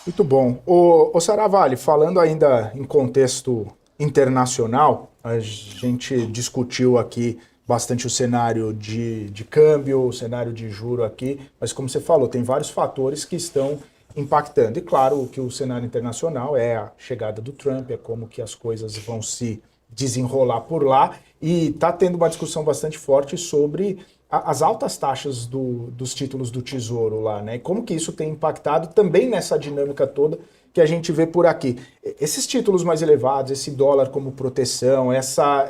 Muito bom. O Saravalli, falando ainda em contexto internacional, a gente discutiu aqui bastante o cenário de câmbio, o cenário de juro aqui, mas como você falou, tem vários fatores que estão impactando. E claro, que o cenário internacional é a chegada do Trump, é como que as coisas vão se desenrolar por lá, e está tendo uma discussão bastante forte sobre as altas taxas dos títulos do Tesouro lá, né? E como que isso tem impactado também nessa dinâmica toda que a gente vê por aqui. Esses títulos mais elevados, esse dólar como proteção, essa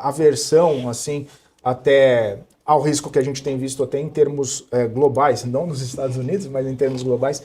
aversão, assim, até ao risco que a gente tem visto até em termos globais, não nos Estados Unidos, mas em termos globais,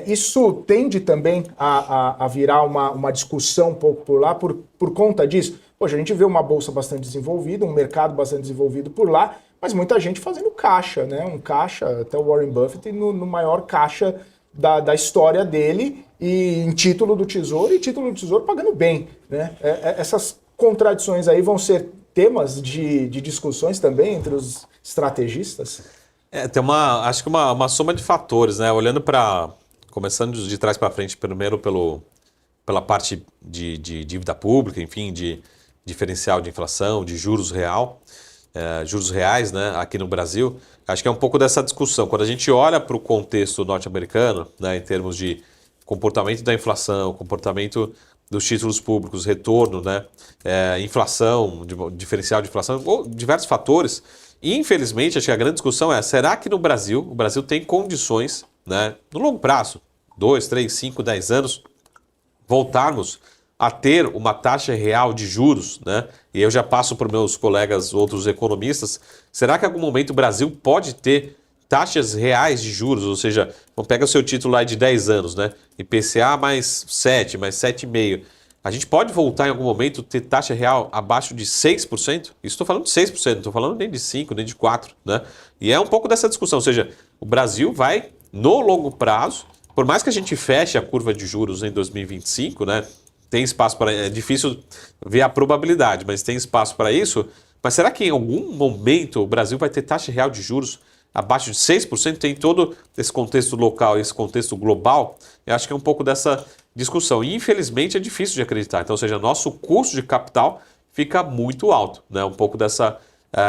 isso tende também a virar uma discussão um pouco por lá, por conta disso. Poxa, a gente vê uma bolsa bastante desenvolvida, um mercado bastante desenvolvido por lá, mas muita gente fazendo caixa, né? Um caixa, até o Warren Buffett no maior caixa da história dele, e em título do Tesouro, e título do Tesouro pagando bem, né? Essas contradições aí vão ser temas de discussões também entre os estrategistas? Tem acho que uma soma de fatores, né? Olhando para, começando de trás para frente, primeiro pela parte de dívida pública, enfim, de diferencial de inflação, de juros real, juros reais, né? Aqui no Brasil, acho que é um pouco dessa discussão. Quando a gente olha para o contexto norte-americano, né, em termos de comportamento da inflação, comportamento dos títulos públicos, retorno, né, inflação, diferencial de inflação, ou diversos fatores. E, infelizmente, acho que a grande discussão é: será que no Brasil, o Brasil tem condições, né, no longo prazo, 2, 3, 5, 10 anos, voltarmos a ter uma taxa real de juros, né? E eu já passo para meus colegas, outros economistas, será que em algum momento o Brasil pode ter taxas reais de juros? Ou seja, pega o seu título lá de 10 anos, né? IPCA mais 7, mais 7,5%. A gente pode voltar em algum momento a ter taxa real abaixo de 6%? Isso estou falando de 6%, não estou falando nem de 5%, nem de 4%, né? E é um pouco dessa discussão, ou seja, o Brasil vai, no longo prazo, por mais que a gente feche a curva de juros em 2025, né? Tem espaço para. É difícil ver a probabilidade, mas tem espaço para isso. Mas será que em algum momento o Brasil vai ter taxa real de juros abaixo de 6%? Tem todo esse contexto local, esse contexto global. Eu acho que é um pouco dessa discussão. E infelizmente é difícil de acreditar. Então, ou seja, nosso custo de capital fica muito alto, né? Um pouco dessa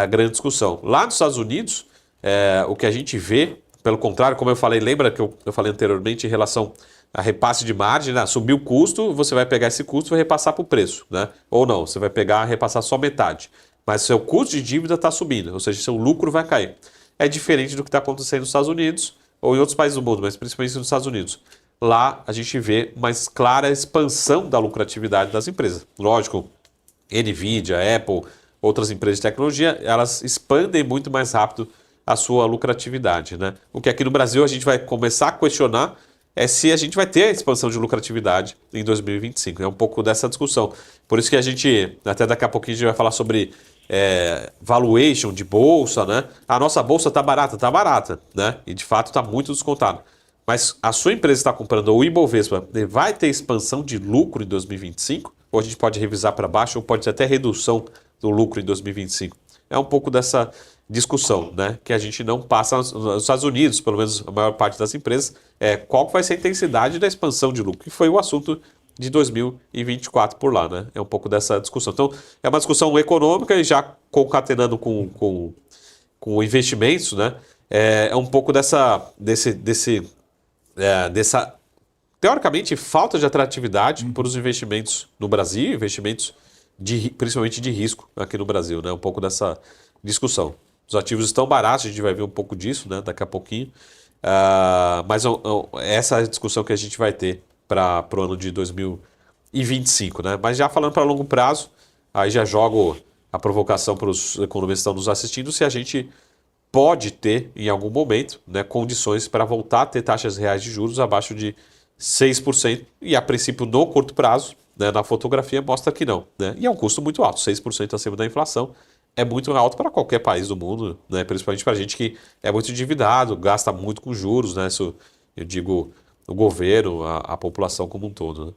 grande discussão. Lá nos Estados Unidos, o que a gente vê, pelo contrário, como eu falei, lembra que eu falei anteriormente em relação a repasse de margem, né? Subiu o custo, você vai pegar esse custo e vai repassar para o preço, né? Ou não, você vai pegar e repassar só metade. Mas seu custo de dívida está subindo, ou seja, seu lucro vai cair. É diferente do que está acontecendo nos Estados Unidos ou em outros países do mundo, mas principalmente nos Estados Unidos. Lá a gente vê uma clara expansão da lucratividade das empresas. Lógico, Nvidia, Apple, outras empresas de tecnologia, elas expandem muito mais rápido a sua lucratividade, né? O que aqui no Brasil a gente vai começar a questionar é se a gente vai ter a expansão de lucratividade em 2025. É um pouco dessa discussão. Por isso que a gente, até daqui a pouquinho, a gente vai falar sobre valuation de bolsa, né? A nossa bolsa está barata, né? E de fato está muito descontado. Mas a sua empresa está comprando o Ibovespa, vai ter expansão de lucro em 2025? Ou a gente pode revisar para baixo, ou pode ter até redução do lucro em 2025? É um pouco dessa discussão, né? Que a gente não passa nos Estados Unidos, pelo menos a maior parte das empresas, qual que vai ser a intensidade da expansão de lucro, que foi o assunto de 2024 por lá, né? É um pouco dessa discussão. Então, é uma discussão econômica e já concatenando com investimentos, né? É um pouco dessa, teoricamente, falta de atratividade para os investimentos no Brasil, investimentos principalmente de risco aqui no Brasil, né? Um pouco dessa discussão. Os ativos estão baratos, a gente vai ver um pouco disso, né? Daqui a pouquinho. Mas essa é a discussão que a gente vai ter para o ano de 2025, né? Mas já falando para longo prazo, aí já jogo a provocação para os economistas que estão nos assistindo, se a gente pode ter, em algum momento, né, condições para voltar a ter taxas reais de juros abaixo de 6%, e a princípio no curto prazo, né, na fotografia mostra que não, né? E é um custo muito alto, 6% acima da inflação é muito alto para qualquer país do mundo, né? Principalmente para a gente que é muito endividado, gasta muito com juros, né? Isso, eu digo o governo, a população como um todo, né?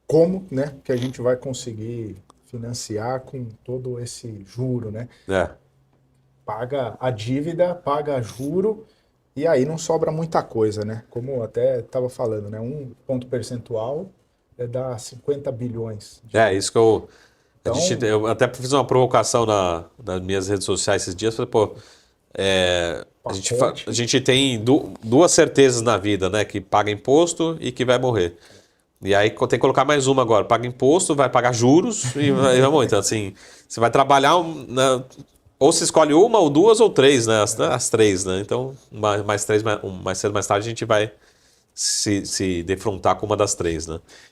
Como, né, que a gente vai conseguir financiar com todo esse juro, né? É, Paga a dívida, paga juro E aí não sobra muita coisa, né? Como até estava falando, né? Um ponto percentual dá 50 bilhões. Isso que eu. Então, Eu até fiz uma provocação nas minhas redes sociais esses dias. Falei, pô, pacote. a gente tem duas certezas na vida, né? Que paga imposto e que vai morrer. E aí tem que colocar mais uma agora. Paga imposto, vai pagar juros e vai morrer. Então, assim, você vai trabalhar, né, ou se escolhe uma, ou duas, ou três, né? As três, né? Então, mais três, mais cedo, mais tarde, a gente vai se defrontar com uma das três, né?